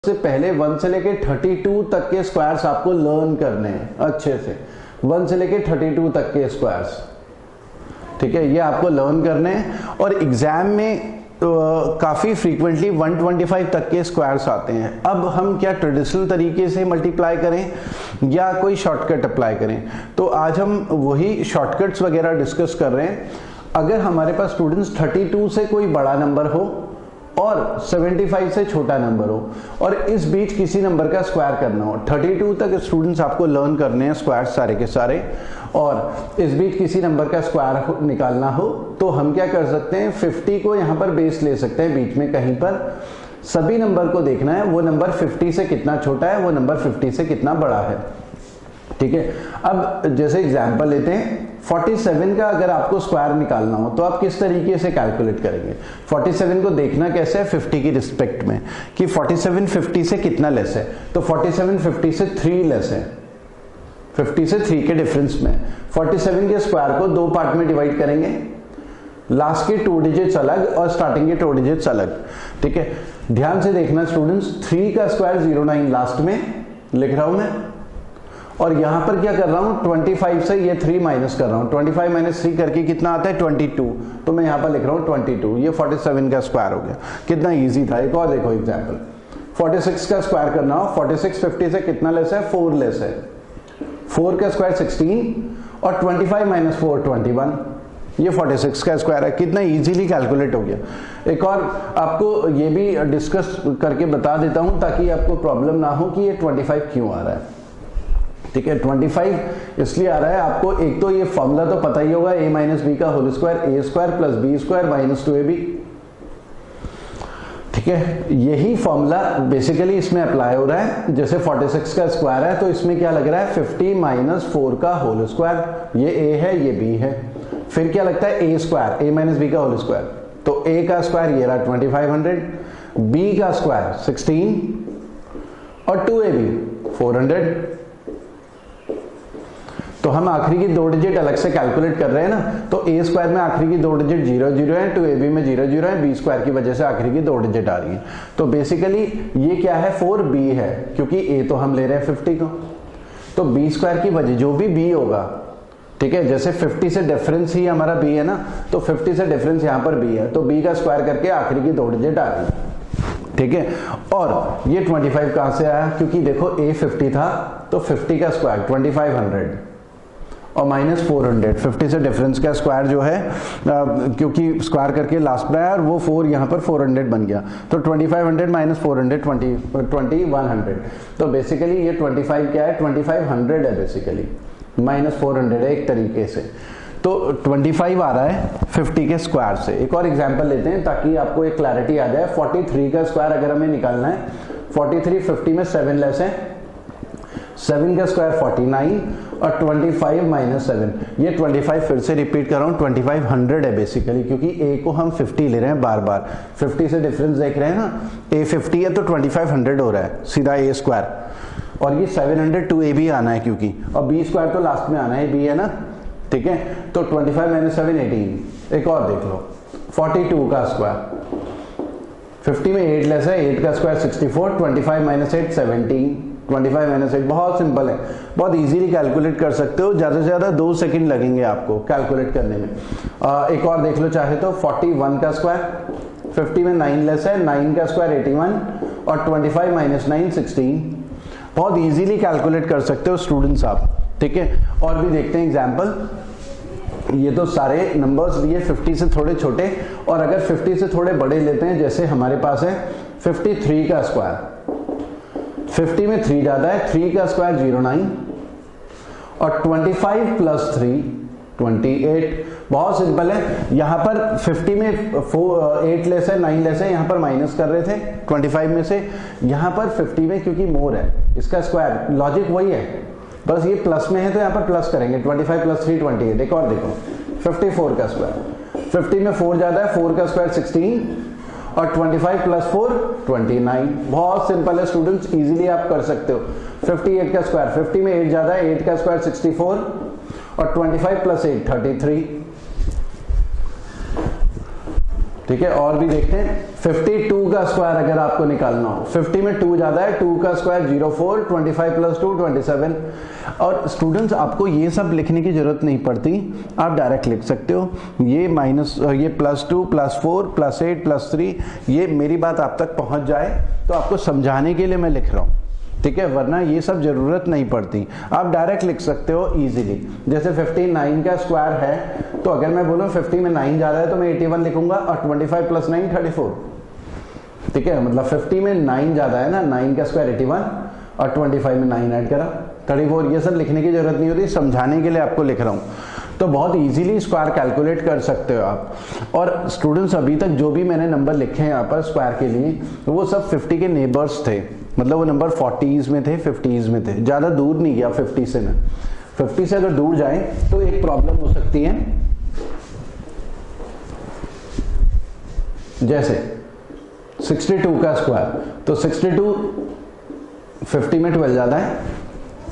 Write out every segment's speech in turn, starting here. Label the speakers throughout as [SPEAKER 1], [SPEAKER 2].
[SPEAKER 1] से पहले 1 से लेके 32 तक के स्क्वायर्स आपको लर्न करने हैं अच्छे से। 1 से लेके 32 तक के स्क्वायर्स, ठीक है, ये आपको लर्न करने हैं। और एग्जाम में काफ़ी फ्रीक्वेंटली 125 तक के स्क्वायर्स आते हैं। अब हम क्या ट्रेडिशनल तरीके से मल्टीप्लाई करें या कोई शॉर्टकट अप्लाई करें, तो आज हम वही शॉर्टकट्स वगैरह डिस्कस कर रहे हैं। अगर हमारे पास स्टूडेंट्स 32 से कोई बड़ा नंबर हो और 75 से छोटा नंबर हो और इस बीच किसी नंबर का स्क्वायर करना हो, 32 तक स्टूडेंट्स आपको लर्न करने हैं स्क्वायर सारे के सारे, और इस बीच किसी नंबर का स्क्वायर निकालना हो, तो हम क्या कर सकते हैं, 50 को यहाँ पर बेस ले सकते हैं बीच में कहीं पर। सभी नंबर को देखना है वो नंबर 50 से कितना छोटा है, वो नंबर 50 से कितना बड़ा है, ठीक है। अब जैसे एग्जांपल लेते हैं, 47 का अगर आपको स्क्वायर निकालना हो तो आप किस तरीके से कैलकुलेट करेंगे। 47 को देखना कैसे है 50 की रिस्पेक्ट में, कि 47 50 से कितना लेस है, तो 47 50 से 3 लेस है, 50 से 3 के डिफरेंस में। 47 के स्क्वायर को 2 पार्ट में डिवाइड करेंगे, लास्ट के 2 डिजिट्स अलग और स्टार्टिंग के 2 डिजिट्स अलग, ठीक है। ध्यान से देखना स्टूडेंट्स, 3 का स्क्वायर 09 लास्ट में लिख रहा हूं मैं, और यहां पर क्या कर रहा हूं, 25 से ये 3 माइनस कर रहा हूं। 25 माइनस 3 करके कितना आता है 22, तो मैं यहां पर लिख रहा हूं 22। ये 47 का स्क्वायर हो गया। कितना इजी था। एक और देखो एग्जांपल, 46 का स्क्वायर करना हो, 46 50 से कितना लेस है, 4 लेस है। 4 का स्क्वायर 16 और 25 माइनस 4 21, ये 46 का स्क्वायर है। कितना इजीली कैलकुलेट हो गया। एक और आपको ये भी डिस्कस करके बता देता हूं ताकि आपको प्रॉब्लम ना हो कि ये 25 क्यों आ रहा है, ठीक है। 25 इसलिए आ रहा है, आपको एक तो ये फॉर्मूला तो पता ही होगा, a माइनस बी का whole square, A square plus B square minus 2ab, ठीक है। यही फॉर्मूला बेसिकली इसमें अप्लाई हो रहा है। जैसे 46 का स्क्वायर है तो इसमें क्या लग रहा है, 50 माइनस 4 का होल स्क्वायर, ये a है ये b है। फिर क्या लगता है, a square, a minus B का होल स्क्वायर, तो a का स्क्वायर ये रहा 2500, b का स्क्वायर 16 और 2ab 400। तो हम आखिरी की 2 डिजिट अलग से कैलकुलेट कर रहे हैं ना, तो a स्क्वायर में आखिरी की 2 डिजिट 0 0 है, 2ab में 0 0 है, b स्क्वायर की वजह से आखिरी की 2 डिजिट आ रही है। तो बेसिकली ये क्या है, 4b है, क्योंकि a तो हम ले रहे हैं 50 को, तो b स्क्वायर की वजह जो भी b होगा, ठीक है। जैसे 50 से डिफरेंस ही हमारा b है ना, तो 50 से डिफरेंस यहाँ पर b है, तो b का स्क्वायर करके आखिरी की 2 डिजिट आ रही है, ठीक है। और ये 25 कहां से आया, क्योंकि देखो a 50 था, तो 50 का स्क्वायर 2500 और माइनस 400, 50 से डिफरेंस का स्क्वायर जो है क्योंकि स्क्वायर करके लास्ट में आया और वो 4 यहाँ पर 400 बन गया, तो 2500 माइनस 400 2100। तो बेसिकली ये 25 क्या है, 2500 है बेसिकली, माइनस 400 है एक तरीके से। तो 25 आ रहा है 50 के स्क्वायर से। एक और एग्जांपल लेते हैं ताकि आपको एक क्लैरिटी आ जाए। 43 का स्क्वायर अगर हमें निकालना है, 43 50 में 7 लेस है, 7 का स्क्वायर 49 और 25 माइनस 7, ये 25 फिर से रिपीट कर रहा हूँ, 2500 है बेसिकली, क्योंकि a को हम 50 ले रहे हैं बार बार। 50 से डिफरेंस देख रहे हैं ना, a 50 है तो 2500 हो रहा है सीधा a स्क्वायर, और ये 700 2ab आना है क्योंकि, और b स्क्वायर तो लास्ट में आना है, b है ना, ठीक है। तो 25 माइनस 7 18। एक और देख लो, 42 का स्क्वायर, 50 में 8 लेस है, 8 का स्क्वायर 64, 25 माइनस 8 17, 25 माइनस 8। बहुत सिंपल है, बहुत इजीली कैलकुलेट कर सकते हो, ज्यादा से ज्यादा 2 सेकंड लगेंगे आपको कैलकुलेट करने में। एक और देख लो चाहे तो, 41 का स्क्वायर, 50 में 9 लेस है, 9 का स्क्वायर 81 और 25 माइनस 9 16। बहुत इजीली कैलकुलेट कर सकते हो स्टूडेंट्स आप, ठीक है। और भी देखते हैं एग्जाम्पल। ये तो सारे नंबर्स लिए 50 से थोड़े छोटे, और अगर 50 से थोड़े बड़े लेते हैं, जैसे हमारे पास है 53 का स्क्वायर, 50 में 3 ज्यादा है, 3 का स्क्वायर 09 और 25 प्लस 3 28। बहुत सिंपल है, यहां पर 50 में 8 लेस है, 9 लेस है, यहां पर माइनस कर रहे थे 25 में से, यहां पर 50 में क्योंकि मोर है इसका स्क्वायर, लॉजिक वही है, बस ये प्लस में है तो यहां पर प्लस करेंगे, 25 प्लस 3 28। एक और देखो 54 का स्क्वायर, 50 में 4 ज्यादा है, 4 का स्क्वायर 16 और 25 प्लस 4 29। बहुत सिंपल है स्टूडेंट्स, इजीली आप कर सकते हो। 58 का स्क्वायर, 50 में 8 ज्यादा है, 8 का स्क्वायर 64 और 25 प्लस 8 33, ठीक है, और भी देखते हैं। 52 का स्क्वायर अगर आपको निकालना हो, 50 में 2 ज्यादा है, 2 का स्क्वायर 04, 25 प्लस 2 27। और स्टूडेंट्स आपको ये सब लिखने की जरूरत नहीं पड़ती, आप डायरेक्ट लिख सकते हो। ये माइनस, ये +2 +4 +8 +3, ये मेरी बात आप तक पहुंच जाए तो आपको समझाने के लिए मैं लिख रहा हूं, ठीक है, वरना ये सब जरूरत नहीं पड़ती, आप डायरेक्ट लिख सकते हो इजीली। जैसे 59 का स्क्वायर है, तो अगर मैं बोलूं 50 में 9 ज्यादा है तो मैं 81 लिखूंगा, और 25 प्लस 9 34, ठीक है, मतलब 50 में 9 ज्यादा है ना, 9 का स्क्वायर 81 और 25 में 9 ऐड करा 34। ये सब लिखने की जरूरत नहीं होती, समझाने के लिए आपको लिख रहा हूं। तो बहुत इजीली स्क्वायर कैलकुलेट कर सकते हो आप। और स्टूडेंट्स अभी तक जो भी मैंने नंबर लिखे हैं यहाँ पर स्क्वायर के लिए, वो सब 50 के नेबर्स थे, मतलब वो नंबर 40s में थे, 50s में थे, ज्यादा दूर नहीं गया 50 से मैं। 50 से अगर दूर जाए तो एक प्रॉब्लम हो सकती है, जैसे 62 का स्क्वायर, तो 62 50 में 12 ज्यादा है,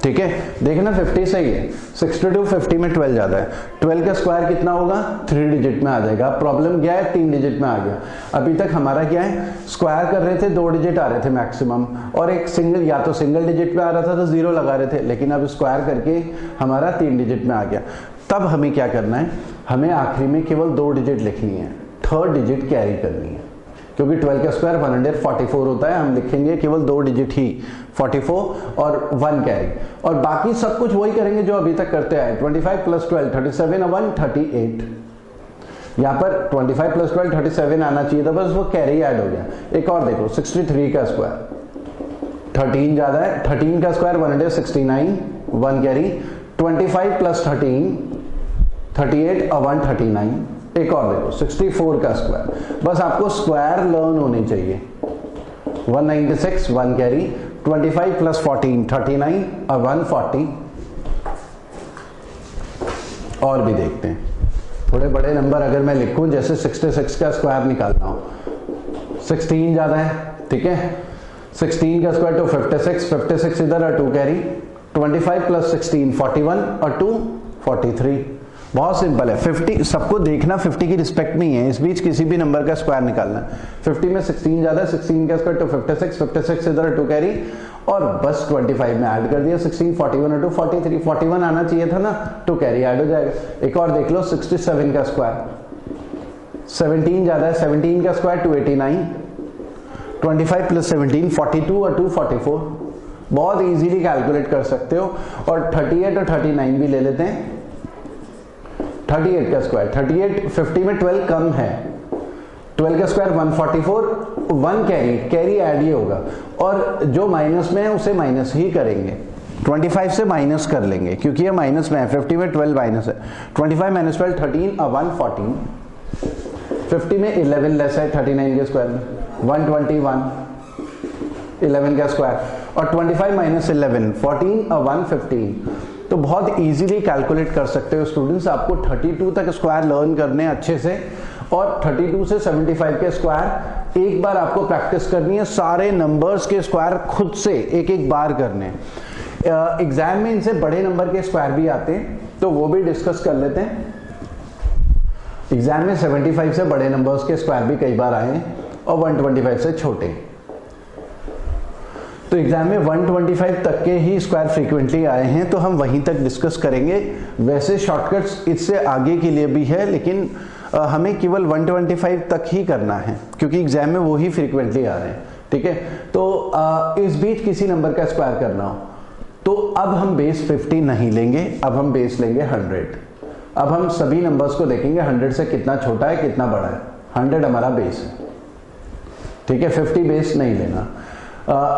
[SPEAKER 1] ठीक है, देखना 50 सही है, 62 50 में 12 ज्यादा है, 12 का स्क्वायर कितना होगा, 3 डिजिट में आ जाएगा। प्रॉब्लम क्या है, 3 डिजिट में आ गया। अभी तक हमारा क्या है, स्क्वायर कर रहे थे 2 डिजिट आ रहे थे मैक्सिमम, और एक सिंगल, या तो सिंगल डिजिट में आ रहा था तो 0 लगा रहे थे, लेकिन अब स्क्वायर करके हमारा 3 डिजिट में आ गया। तब हमें क्या करना है, हमें आखिरी में केवल 2 डिजिट लिखनी है, 3rd डिजिट कैरी करनी है, क्योंकि 12 का स्क्वायर 144 होता है, हम लिखेंगे केवल 2 डिजिट ही, 44 और 1 कैरी, और बाकी सब कुछ वही करेंगे जो अभी तक करते आए। 25 प्लस 12 37 और 1 38, यहाँ पर 25 प्लस 12 37 आना चाहिए था, बस वो कैरी ऐड हो गया। एक और देखो 63 का स्क्वायर 13 ज्यादा है, 13 का स्क्वायर 169, 1 कैरी, 25 प्लस 13 38 और 1 39। एक और देखो 64 का स्क्वायर, बस आपको स्क्वायर लर्न होने चाहिए, 196, 1 कैरी, 25 प्लस 14 39 और 140। और भी देखते हैं थोड़े बड़े नंबर, अगर मैं लिखूं जैसे 66 का स्क्वायर निकालना हो, 16 ज्यादा है, ठीक है, 16 का स्क्वायर तो 56, 56 इधर और 2 कैरी, 25 प्लस 16 41 और 2 43। बहुत सिंपल है। 50 सबको देखना 50 की रिस्पेक्ट में ही है, इस बीच किसी भी नंबर का स्क्वायर निकालना। 50 में 16 ज्यादा है, 16 का स्क्वायर तो 56, 56 इधर 2 कैरी, और बस 25 में ऐड कर दिया 16, 41 और 2 43, 41 आना चाहिए था ना, 2 कैरी ऐड हो जाएगा। एक और देख लो 67 का स्क्वायर, 17 ज्यादा है, 17 का स्क्वायर 289, 25 प्लस 17 42 और 2 44। बहुत इजीली कैलकुलेट कर सकते हो। और 38 और 39 भी ले लेते हैं। 38 का स्क्वायर, 38 50 में 12 कम है, 12 का स्क्वायर 144, 1 कैरी, कैरी ऐड ही होगा, और जो माइनस में है उसे माइनस ही करेंगे, 25 से माइनस कर लेंगे क्योंकि ये माइनस में है, 50 में 12 माइनस है, 25 माइनस 12 13 और 114, 50 में 11 लेस है 39 के स्क्वायर में, 121 11 का स्क्वायर, और 25 माइनस 11 14 और 115। तो बहुत इजीली कैलकुलेट कर सकते हो स्टूडेंट्स। आपको 32 तक स्क्वायर लर्न करने अच्छे से, और 32 से 75 के स्क्वायर एक बार आपको प्रैक्टिस करनी है, सारे नंबर्स के स्क्वायर खुद से एक एक बार करने। एग्जाम में इनसे बड़े नंबर के स्क्वायर भी आते हैं, तो वो भी डिस्कस कर लेते हैं। एग्जाम में 75 से बड़े नंबर्स के स्क्वायर भी कई बार आए हैं, और 125 से छोटे। तो एग्जाम में 125 तक के ही स्क्वायर फ्रीक्वेंटली आए हैं, तो हम वहीं तक डिस्कस करेंगे। वैसे शॉर्टकट्स इससे आगे के लिए भी है, लेकिन हमें केवल 125 तक ही करना है क्योंकि एग्जाम में वो ही फ्रीक्वेंटली आ रहे हैं, ठीक है। तो इस बीच किसी नंबर का स्क्वायर करना हो तो अब हम बेस 50 नहीं लेंगे, अब हम बेस लेंगे 100। अब हम सभी नंबर्स को देखेंगे 100 से कितना छोटा है कितना बड़ा है, 100 हमारा बेस है, ठीक है, 50 बेस नहीं लेना।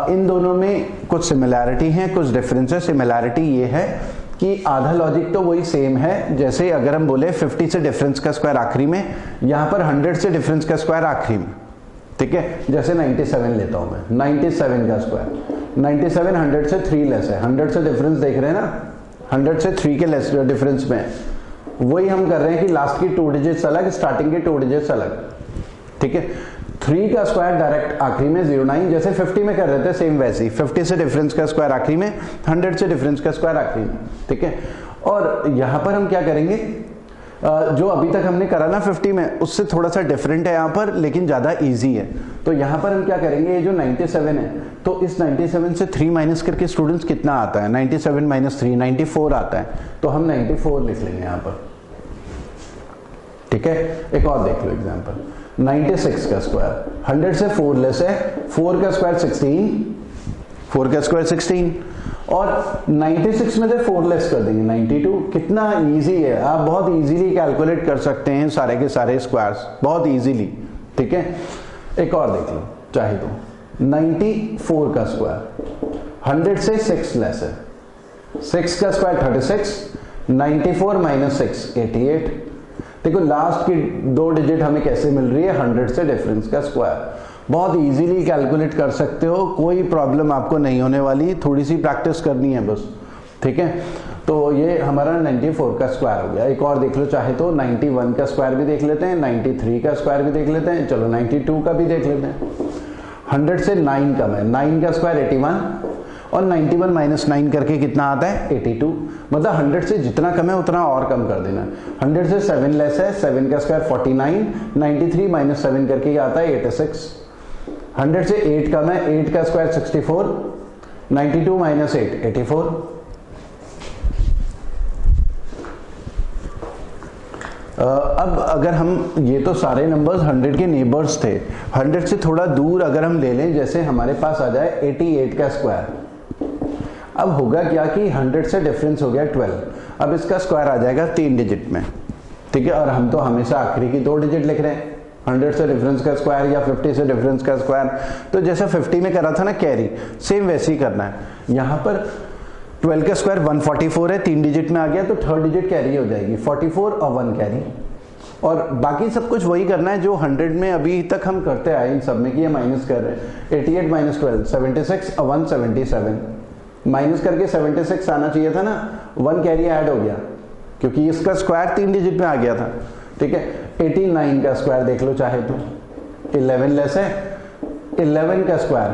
[SPEAKER 1] इन दोनों में कुछ सिमिलैरिटी है, कुछ डिफरेंस है। सिमिलैरिटी ये है कि आधा लॉजिक तो वही सेम है, जैसे अगर हम बोले 50 से डिफरेंस का स्क्वायर आखिरी में, यहां पर 100 से डिफरेंस का स्क्वायर आखिरी में, ठीक है। जैसे 97 लेता हूं मैं, 97 का स्क्वायर, 97 100 से 3 लेस है, 100 से डिफरेंस देख रहे हैं ना, 100 से 3 के लेस डिफरेंस में, वही हम कर रहे हैं कि लास्ट की 2 डिजिट्स अलग, स्टार्टिंग के 2 डिजिट्स अलग, ठीक है। 3 का स्क्वायर डायरेक्ट आखिरी में 09, जैसे 50 में कर रहे थे सेम वैसे ही, 50 से डिफरेंस का स्क्वायर आखिरी में, 100 से डिफरेंस का स्क्वायर आखिरी में, ठीक है। और यहां पर हम क्या करेंगे, जो अभी तक हमने करा ना 50 में, उससे थोड़ा सा डिफरेंट है यहाँ पर, लेकिन ज़्यादा इजी है। तो यहाँ पर हम क्या करेंगे, ये जो 97 है, तो इस 97 से 3 माइनस करके स्टूडेंट्स कितना आता है, 97 माइनस 3 94 आता है, तो हम 94 लिख लेंगे यहाँ पर। ठीक है, एक और देख लो एग्जाम्पल, 96 का स्क्वायर, 100 से 4 लेस है, 4 का स्क्वायर 16, 4 का स्क्वायर 16, और 96 में से 4 लेस कर देंगे 92। कितना इजी है, आप बहुत इजीली कैलकुलेट कर सकते हैं सारे के सारे स्क्वायर्स, बहुत इजीली। ठीक है, एक और देख लो चाहे तो, 94 का स्क्वायर, 100 से 6 लेस है, 6 का स्क्वायर 36, 94 माइनस 6 88। देखो लास्ट की 2 डिजिट हमें कैसे मिल रही है, 100 से डिफरेंस का स्क्वायर, बहुत इजीली कैलकुलेट कर सकते हो, कोई प्रॉब्लम आपको नहीं होने वाली, थोड़ी सी प्रैक्टिस करनी है बस। ठीक है, तो ये हमारा 94 का स्क्वायर हो गया। एक और देख लो चाहे तो, 91 का स्क्वायर भी देख लेते हैं, 93 का स्क्वायर भी देख लेते हैं, चलो 92 का भी देख लेते हैं। 100 से 9 कम है, 9 का स्क्वायर 81, और 91 माइनस 9 करके कितना आता है 82। मतलब 100 से जितना कम है उतना और कम कर देना। 100 से 7 लेस है, 7 का स्क्वायर 49, 93 माइनस 7 करके आता है 86। 100 से 8 कम है, 8 का स्क्वायर 64, 92 माइनस 8 84। अब अगर हम, ये तो सारे नंबर्स 100 के नेबर्स थे, 100 से थोड़ा दूर अगर हम ले लें, जैसे हमारे पास आ जाए 88 का स्क्वायर, अब होगा क्या कि 100 से डिफरेंस हो गया 12, अब इसका स्क्वायर आ जाएगा 3 डिजिट में। ठीक है, और हम तो हमेशा आखिरी की 2 डिजिट लिख रहे हैं, 100 से डिफरेंस का स्क्वायर या 50 से डिफरेंस का स्क्वायर। तो जैसे 50 में करा था ना कैरी, सेम वैसे ही करना है। यहाँ पर 12 का स्क्वायर 144 है, 3 डिजिट में आ गया, तो 3rd डिजिट कैरी हो जाएगी, 44 और 1 कैरी। और बाकी सब कुछ वही करना है जो 100 में अभी तक हम करते आए इन सब में, कि ये माइनस कर रहे हैं। 88 माइनस 12 76 और 1 77, माइनस करके 76 आना चाहिए था ना, 1 कैरी ऐड हो गया क्योंकि इसका स्क्वायर 3 डिजिट में आ गया था। ठीक है, 89 का स्क्वायर देख लो चाहे तो, 11 लेस है, 11 का स्क्वायर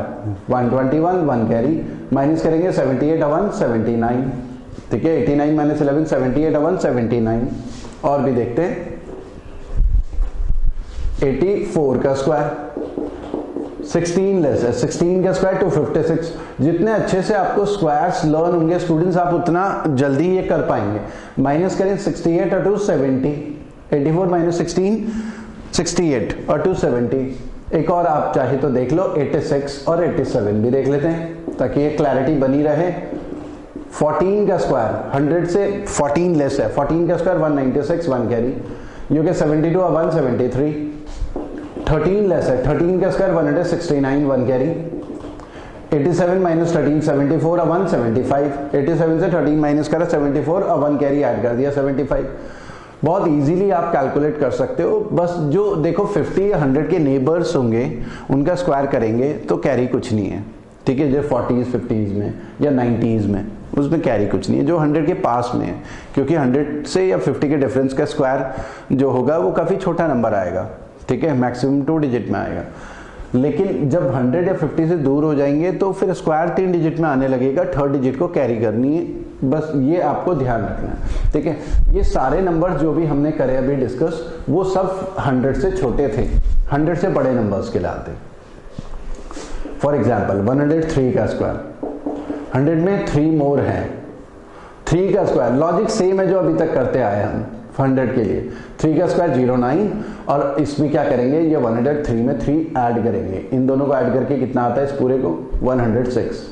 [SPEAKER 1] 121, 1 कैरी, माइनस करेंगे 78 और 1 79। ठीक है, 89 माइनस 11 78 और 1 79। और भी देखते हैं, 84 का स्क्वायर 16 लेस है, 16 का स्क्वायर 256। जितने अच्छे से आपको स्क्वायर्स लर्न होंगे स्टूडेंट्स, आप उतना जल्दी ये कर पाएंगे। माइनस करें 68 और 270, 84 माइनस 16 68 और 270। एक और आप चाहे तो देख लो 86 और 87 भी देख लेते हैं ताकि ये क्लैरिटी बनी रहे। 14 का स्क्वायर 100 से 14 लेस है, 14 का स्क्वायर 196, 1 कैरी, जो कि 72 और 173। 13 लेस है, 13 का स्क्वायर 169, 1 कैरी। 87 माइनस 13 74 और 175। 87 से 13 माइनस करा 74 और 1 कैरी ऐड कर दिया 75। बहुत इजीली आप कैलकुलेट कर सकते हो। बस जो देखो 50 या 100 के नेबर्स होंगे उनका स्क्वायर करेंगे तो कैरी कुछ नहीं है। ठीक है, जो 40s 50s में या 90s में उसमें कैरी कुछ नहीं है, जो 100 के पास में है, क्योंकि 100 से या 50 के डिफरेंस का स्क्वायर जो होगा वो काफ़ी छोटा नंबर आएगा। ठीक है, मैक्सिमम 2 डिजिट में आएगा। लेकिन जब 100 या 50 से दूर हो जाएंगे तो फिर स्क्वायर 3 डिजिट में आने लगेगा, 3rd डिजिट को कैरी करनी है, बस ये आपको ध्यान रखना है। ठीक है, ये सारे नंबर्स जो भी हमने करे अभी डिस्कस, वो सब 100 से छोटे थे, 100 से बड़े नंबर्स कहलाते। फॉर एग्जाम्पल 103 का स्क्वायर, 100 में 3 मोर है, 3 का स्क्वायर लॉजिक सेम है जो अभी तक करते आए हम 100 के लिए। 3 का स्क्वायर 09, और इसमें क्या करेंगे, ये 103 में 3 ऐड करेंगे, इन दोनों को ऐड करके कितना आता है इस पूरे को 106।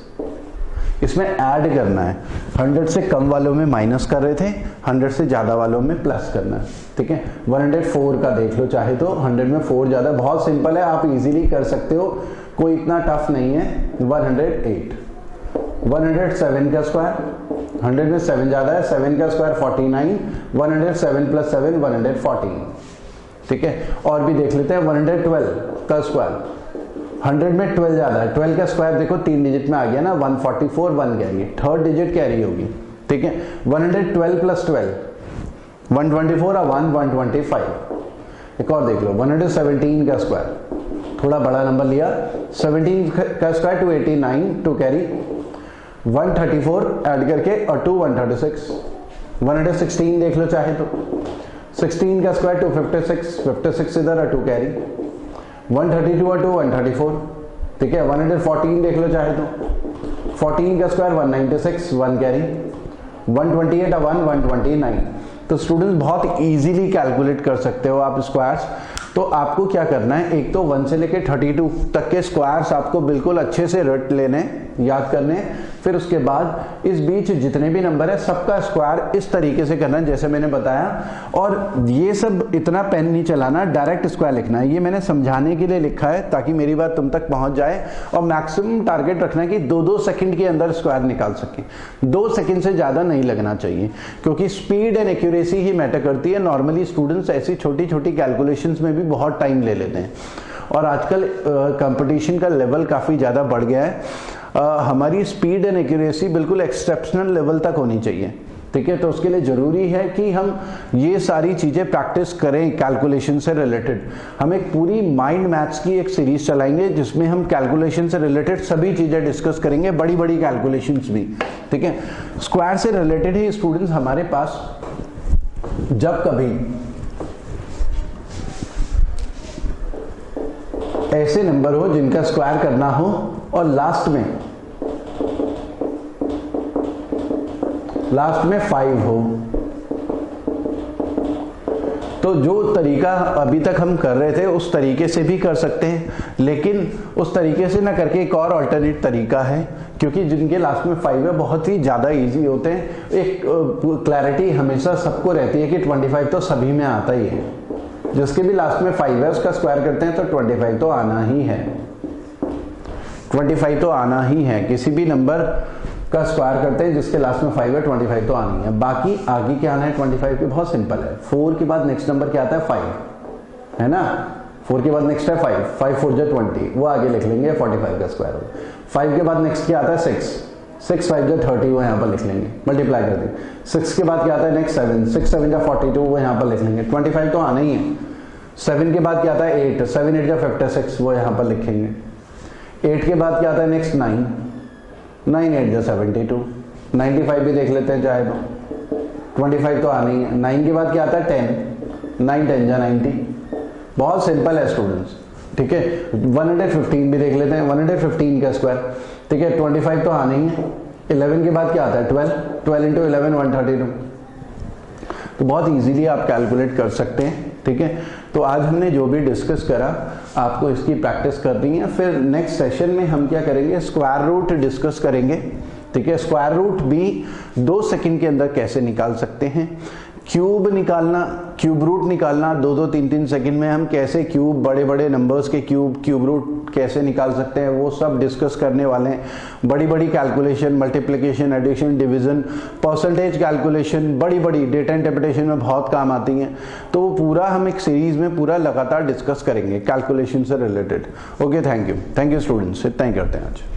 [SPEAKER 1] इसमें ऐड करना है, 100 से कम वालों में माइनस कर रहे थे, 100 से ज़्यादा वालों में प्लस करना है। ठीक है, 104 का देख लो चाहे तो, 100 में 4 ज़्यादा, बहुत सिंपल है, आप इजीली कर सकते हो, कोई इतना टफ नहीं है। 108। 107 का स्क्वायर, 100 में 7 ज़्यादा है, 7 का स्क्वायर 49, 107 प्लस 7 114। ठीक है, और भी देख लेते हैं 112 का स्क्वायर, 100 में 12 ज़्यादा है, 12 का स्क्वायर देखो 3 डिजिट में आ गया ना, 144, 1 कैरी, 3rd डिजिट कैरी होगी। ठीक है, 112 प्लस 12 124 और 1 125। एक और देख लो 117 का स्क्वायर, थोड़ा बड़ा नंबर लिया, 17 का स्क्वायर 289, 2 कैरी, 134 ऐड करके और 2 136। 116 देख लो चाहे तो, 16 का स्क्वायर 256, 56 इधर है 2 कैरी, 132 और 2 134, ठीक है। 114 देख लो चाहे तो, 14 का स्क्वायर 196, 1 कैरी, 128 और 1 129। तो स्टूडेंट्स बहुत इजीली कैलकुलेट कर सकते हो आप स्क्वायर्स। तो आपको क्या करना है, एक तो 1 से लेके 32 तक के स्क्वायर्स आपको बिल्कुल अच्छे से रट लेने, याद करने। फिर उसके बाद इस बीच जितने भी नंबर है सबका स्क्वायर इस तरीके से करना है जैसे मैंने बताया। और ये सब इतना पेन नहीं चलाना, डायरेक्ट स्क्वायर लिखना है। ये मैंने समझाने के लिए लिखा है ताकि मेरी बात तुम तक पहुंच जाए। और मैक्सिमम टारगेट रखना है कि 2-2 सेकंड के अंदर स्क्वायर निकाल सके। 2 सेकंड से ज्यादा नहीं लगना चाहिए, क्योंकि speed and accuracy he matter करती है। नॉर्मली स्टूडेंट्स ऐसी छोटी छोटी कैलकुलेशंस में भी बहुत टाइम ले लेते हैं, और आजकल कंपटीशन का लेवल काफी ज्यादा बढ़ गया है। हमारी स्पीड एंड एक्यूरेसी बिल्कुल एक्सेप्शनल लेवल तक होनी चाहिए, ठीक है। तो उसके लिए जरूरी है कि हम ये सारी चीजें प्रैक्टिस करें कैलकुलेशन से रिलेटेड। हम एक पूरी माइंड मैथ्स की एक सीरीज चलाएंगे जिसमें हम कैलकुलेशन से रिलेटेड सभी चीजें डिस्कस करेंगे, बड़ी बड़ी कैलकुलेशंस भी, ठीक है। स्क्वायर से रिलेटेड ही स्टूडेंट्स हमारे पास जब कभी ऐसे नंबर हो जिनका स्क्वायर करना हो और लास्ट में 5 हो, तो जो तरीका अभी तक हम कर रहे थे उस तरीके से भी कर सकते हैं, लेकिन उस तरीके से ना करके एक और अल्टरनेट तरीका है, क्योंकि जिनके लास्ट में 5 है बहुत ही ज्यादा इजी होते हैं। एक क्लैरिटी हमेशा सबको रहती है कि 25 तो सभी में आता ही है। जिसके भी लास्ट में 5 है उसका स्क्वायर करते हैं तो 25 तो आना ही है, 25 तो आना ही है। किसी भी नंबर का स्क्वायर करते हैं जिसके लास्ट में 5 है, 25 तो आनी है। बाकी आगे क्या आना है 25 के, बहुत सिंपल है। 4 के बाद नेक्स्ट नंबर क्या आता है 5, है ना। 4 के बाद नेक्स्ट है 5, 5 4 जा 20, वो आगे लिख लेंगे 45 का स्क्वायर होगा। 5 के बाद नेक्स्ट क्या आता है 6, 6 5 जा 30, वो यहाँ पर लिख लेंगे, मल्टीप्लाई कर देंगे। 6 के बाद क्या आता है नेक्स्ट 7, 6 7 जा 42, वो यहाँ पर लिख लेंगे। 25 तो आना ही है। 7 के बाद क्या आता है 8, 7 8 जा 56, वो यहाँ पर लिखेंगे। 8 के बाद क्या आता है नेक्स्ट 9, 9 8 जा 72, 95 भी देख लेते हैं चाहे तो, 25 तो आना ही है। 9 के बाद क्या आता है 10, 9 10 जा 90। बहुत सिंपल है स्टूडेंट्स, ठीक है। 115 भी देख लेते हैं, 115 का स्क्वायर, ठीक है। 25 तो आना ही है। 11 के बाद क्या आता है 12, 12 इंटू 11 132। तो बहुत इजीली आप कैलकुलेट कर सकते हैं, ठीक है। तो आज हमने जो भी डिस्कस करा आपको इसकी प्रैक्टिस करनी है। फिर नेक्स्ट सेशन में हम क्या करेंगे, स्क्वायर रूट डिस्कस करेंगे, ठीक है। स्क्वायर रूट भी 2 सेकंड के अंदर कैसे निकाल सकते हैं। क्यूब निकालना, क्यूब रूट निकालना 2-2 3-3 सेकंड में हम कैसे क्यूब, बड़े बड़े नंबर्स के क्यूब रूट कैसे निकाल सकते हैं, वो सब डिस्कस करने वाले हैं। बड़ी बड़ी calculation, multiplication, addition, division, percentage calculation, बड़ी बड़ी डेटा इंटरप्रिटेशन में बहुत काम आती हैं। तो वो पूरा हम एक सीरीज में पूरा लगातार डिस्कस करेंगे कैलकुलेशन से related. Okay, thank you students, इतना ही करते हैं आज।